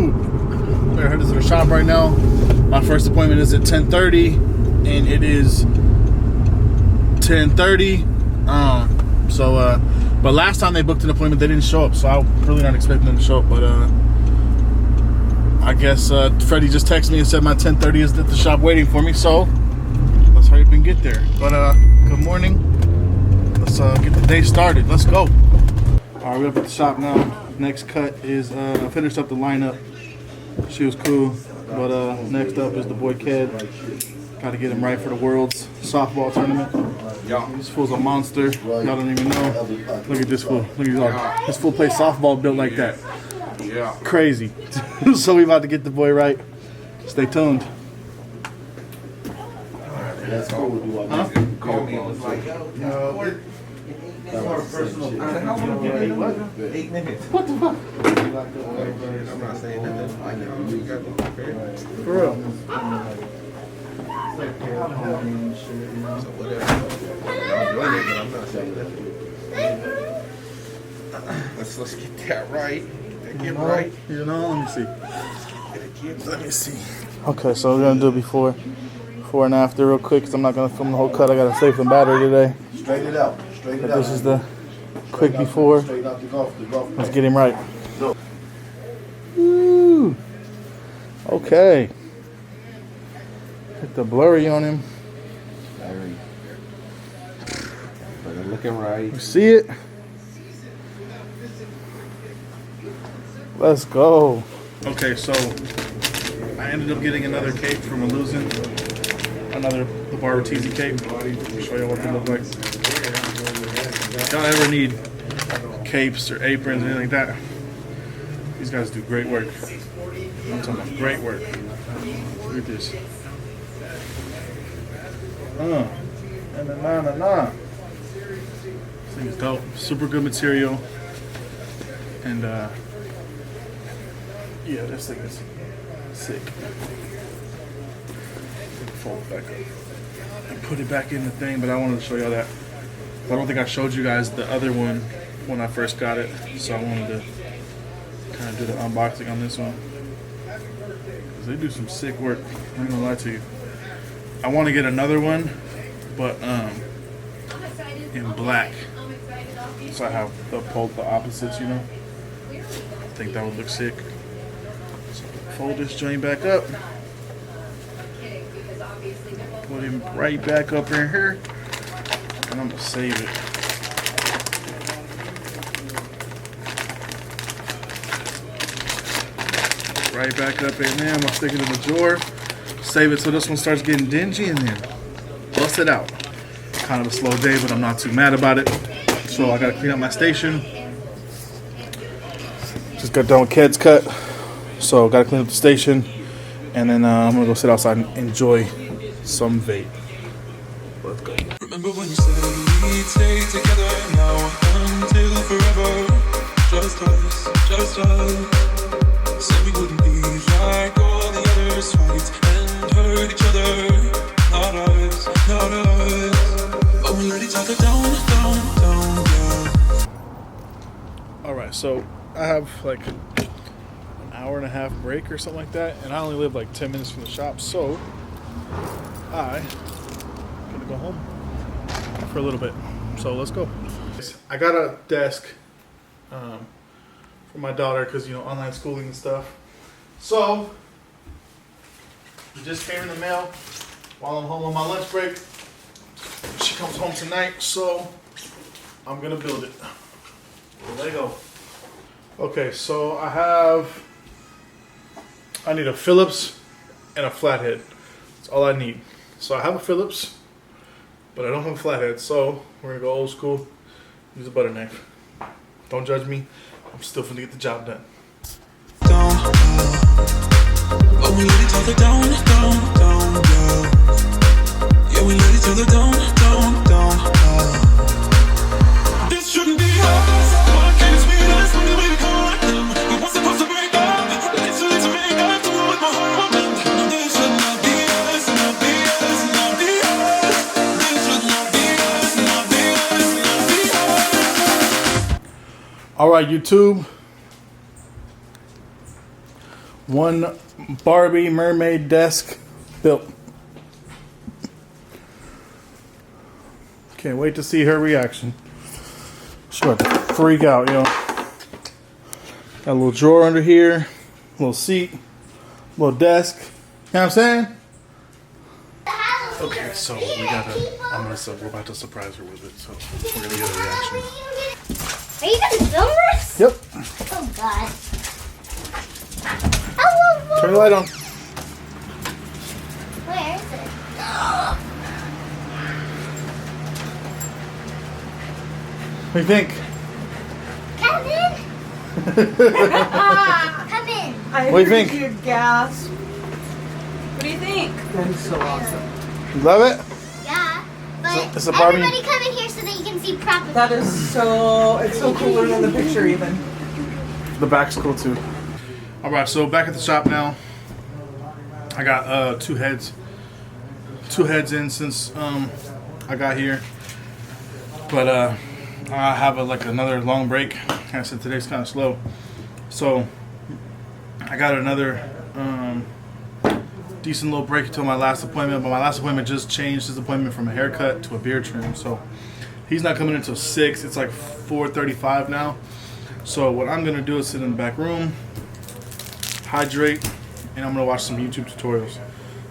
We're headed to the shop right now. My first appointment is at 10:30, and it is 10:30. But last time they booked an appointment, they didn't show up, so I'm really not expecting them to show up. But I guess Freddie just texted me and said my 10:30 is at the shop waiting for me, so let's hurry up and get there. But good morning. Let's get the day started. Let's go. All right, we're up at the shop now. Next cut is I finished up the lineup. She was cool, but next up is the boy Ked. Got to get him right for the World's softball tournament. This fool's a monster. Y'all don't even know. Look at this fool. Look at this fool plays softball built like that. Yeah. Crazy. So we about to get the boy right. Stay tuned. That's cool. Huh? Call me. It was like, What? 8 minutes. What the fuck? I'm not saying nothing. I know you got me prepared. For real. So whatever. I'm doing it, but I'm not saying nothing. Let's get that right. Get right. You know, let me see. Let me see. Okay, so we're gonna do it before and after real quick, because I'm not gonna film the whole cut. I gotta save some battery today. Straight it out. Straight it But out. this is the quick before. Straight out the golf. Let's get him right. Woo. Okay. Hit the blurry on him. Larry. But I'm looking right. You see it? Let's go. Okay, so I ended up getting another cape from Illusion. The Barber Teezy cape. I'll show you what they look like. If y'all ever need capes or aprons or anything like that, these guys do great work. I'm talking about great work. Look at this. This thing is dope. Super good material. And yeah, this thing is sick. Fold it back up and put it back in the thing, but I wanted to show y'all that. I don't think I showed you guys the other one when I first got it, so I wanted to kind of do the unboxing on this one. Because they do some sick work, I'm not gonna lie to you. I want to get another one, but in black, so I have the opposites, you know. I think that would look sick. So fold this joint back up. Put him right back up in here, and I'm gonna save it. Right back up in there. I'm gonna stick it in the drawer, save it so this one starts getting dingy, and then bust it out. Kind of a slow day, but I'm not too mad about it. So I gotta clean up my station. Just got done with Ked's cut, so gotta clean up the station, and then I'm gonna go sit outside and enjoy some vape. Let's go. Remember when you said we'd stay together now until forever? Just us. Said we wouldn't be like all the others, fight and hurt each other. Not us. But we let each other down, yeah. Alright, so I have like an hour and a half break or something like that, and I only live like 10 minutes from the shop, so I'm gonna go home for a little bit. So let's go. I got a desk for my daughter because, you know, online schooling and stuff. So it just came in the mail while I'm home on my lunch break. She comes home tonight, so I'm gonna build it. There you go. Okay, so I need a Phillips and a flathead. That's all I need. So I have a Phillips, but I don't have a flathead, so we're gonna go old school. Use a butter knife. Don't judge me. I'm still finna get the job done. But we let each other down, yeah, we let each other down. This shouldn't be us. Why can't it be us when we become like them? We weren't supposed to break up. It's too late to make up to what my heart meant. No, this should not be us, not be us, not be us. This should not be us, not be us, not be us. All right, YouTube. one Barbie mermaid desk built. Can't wait to see her reaction. She's about to freak out, yo. Got a little drawer under here, little seat, little desk. You know what I'm saying? Okay, so we're about to surprise her with it, so we're gonna get a reaction. Are you gonna film this? Yep. Oh God. Oh, Turn the light on. where is it? What do you think? Come in. Come in. What do you think? You gasp. What do you think? That is so awesome. You love it? Yeah, but It's a Barbie. everybody come in here so that you can see properly. That is so. It's so cooler than the picture even. The back's cool too. Alright, so back at the shop now. I got two heads in since I got here. But I have another long break. Like I said, today's kind of slow. So I got another decent little break until my last appointment. But my last appointment just changed his appointment from a haircut to a beard trim. So he's not coming until 6. It's like 4:35 now. So what I'm going to do is sit in the back room, hydrate, and I'm going to watch some YouTube tutorials.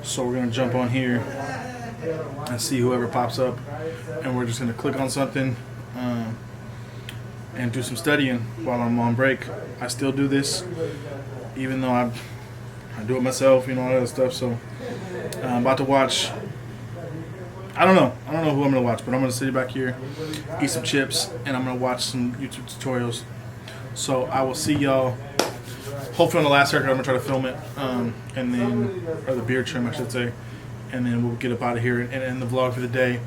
So we're going to jump on here and see whoever pops up. And we're just going to click on something and do some studying while I'm on break. I still do this, even though I do it myself, you know, all that stuff. So I'm about to watch. I don't know who I'm going to watch, but I'm going to sit back here, eat some chips, and I'm going to watch some YouTube tutorials. So I will see y'all hopefully on the last haircut. I'm going to try to film it, and then, or the beard trim I should say, and then we'll get up out of here and end the vlog for the day.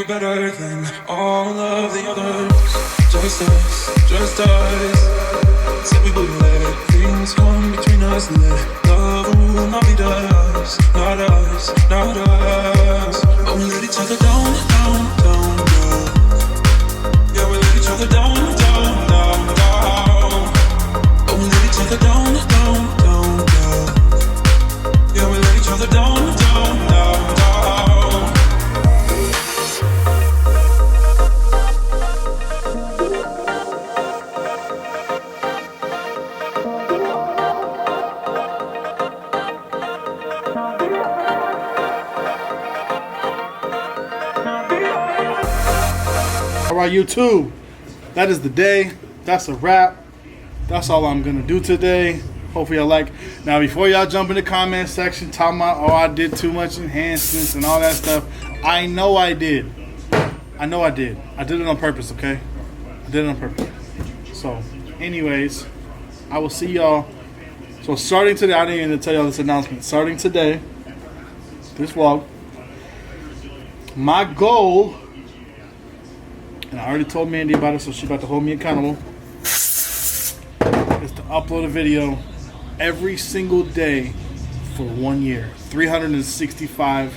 Better than all of the others. Just us. Said we wouldn't let things come between us. Let love rule, not be us, not us, not us. But we let each other down, down, down, down. Yeah, we let each other down, down, down, down. But we let each other down, down, down, down. Yeah, we let each other down, down, down, down. Alright, YouTube, that is the day. That's a wrap. That's all I'm gonna do today. Hopefully y'all like. Now before y'all jump in the comment section talking about, oh, I did too much enhancements and all that stuff, I know I did. I did it on purpose, okay? I did it on purpose. So anyways, I will see y'all. So starting today, I didn't even tell y'all this announcement. Starting today, this vlog, my goal, and I already told Mandy about it, so she's about to hold me accountable, is to upload a video every single day for 1 year. 365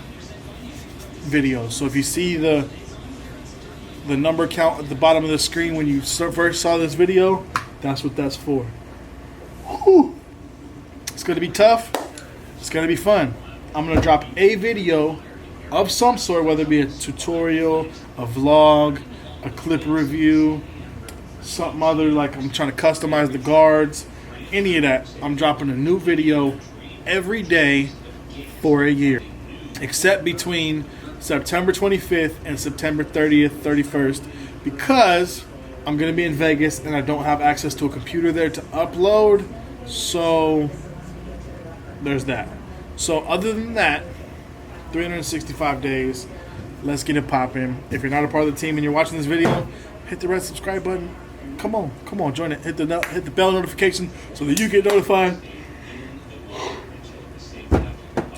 videos. So if you see the number count at the bottom of the screen when you first saw this video, that's what that's for. Whew. It's going to be tough. It's going to be fun. I'm going to drop a video of some sort, whether it be a tutorial, a vlog, a clip review, something other, like I'm trying to customize the guards, any of that. I'm dropping a new video every day for a year, except between September 25th and September 30th, 31st, because I'm going to be in Vegas and I don't have access to a computer there to upload. So there's that. So other than that, 365 days. Let's get it popping. If you're not a part of the team and you're watching this video, hit the red subscribe button. Come on, join it. Hit the bell notification so that you get notified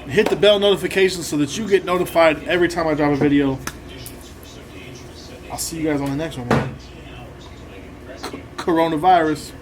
Hit the bell notification so that you get notified every time I drop a video. I'll see you guys on the next one, man. Coronavirus.